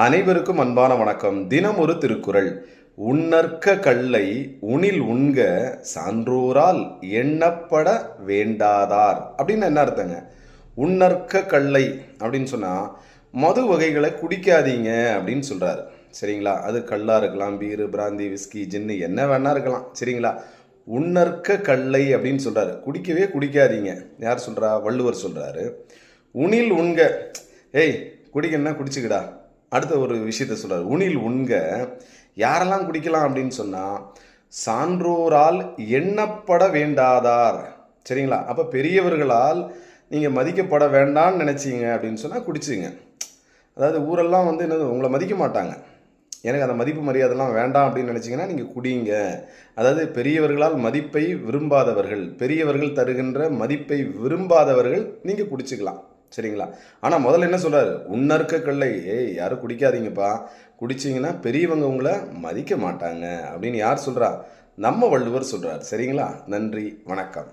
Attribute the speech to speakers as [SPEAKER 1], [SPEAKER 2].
[SPEAKER 1] அனைவருக்கும் அன்பான வணக்கம். தினம் ஒரு திருக்குறள். உன்னற்க கல்லை உணில் உண்க சான்றோரால் எண்ணப்பட வேண்டாதார் அப்படின்னு என்ன அர்த்தங்க? உன்னற்க கல்லை அப்படின்னு சொன்னால் மது வகைகளை குடிக்காதீங்க அப்படின்னு சொல்கிறாரு. சரிங்களா? அது கல்லாக இருக்கலாம், பீரு, பிராந்தி, விஸ்கி, ஜின்னு என்ன வேணா இருக்கலாம். சரிங்களா? உன்னற்க கல்லை அப்படின்னு சொல்கிறாரு. குடிக்கவே குடிக்காதீங்க. யார் சொல்கிறா? வள்ளுவர் சொல்கிறாரு. உணில் உண்க, ஏய் குடிக்கணும்னா குடிச்சுக்கிடா. அடுத்த ஒரு விஷயத்த சொல்கிறார். உணில் உண்க, யாரெல்லாம் குடிக்கலாம் அப்படின்னு சொன்னால் சான்றோரால் எண்ணப்பட வேண்டாதார். சரிங்களா? அப்போ பெரியவர்களால் நீங்கள் மதிக்கப்பட வேண்டாம்னு நினச்சிங்க அப்படின்னு சொன்னால் குடிச்சுங்க. அதாவது ஊரெல்லாம் வந்து என்னது உங்களை மதிக்க மாட்டாங்க, எனக்கு அந்த மதிப்பு மரியாதைலாம் வேண்டாம் அப்படின்னு நினச்சிங்கன்னா நீங்கள் குடிங்க. அதாவது பெரியவர்களால் மதிப்பை விரும்பாதவர்கள், பெரியவர்கள் தருகின்ற மதிப்பை விரும்பாதவர்கள் நீங்கள் குடிச்சுக்கலாம். சரிங்களா? ஆனால் முதல்ல என்ன சொல்கிறாரு? உன்னற்க கல்லை, ஏய் யாரும் குடிக்காதீங்கப்பா, குடிச்சிங்கன்னா பெரியவங்க உங்களை மதிக்க மாட்டாங்க அப்படின்னு யார் சொல்கிறா? நம்ம வள்ளுவர் சொல்கிறார். சரிங்களா? நன்றி, வணக்கம்.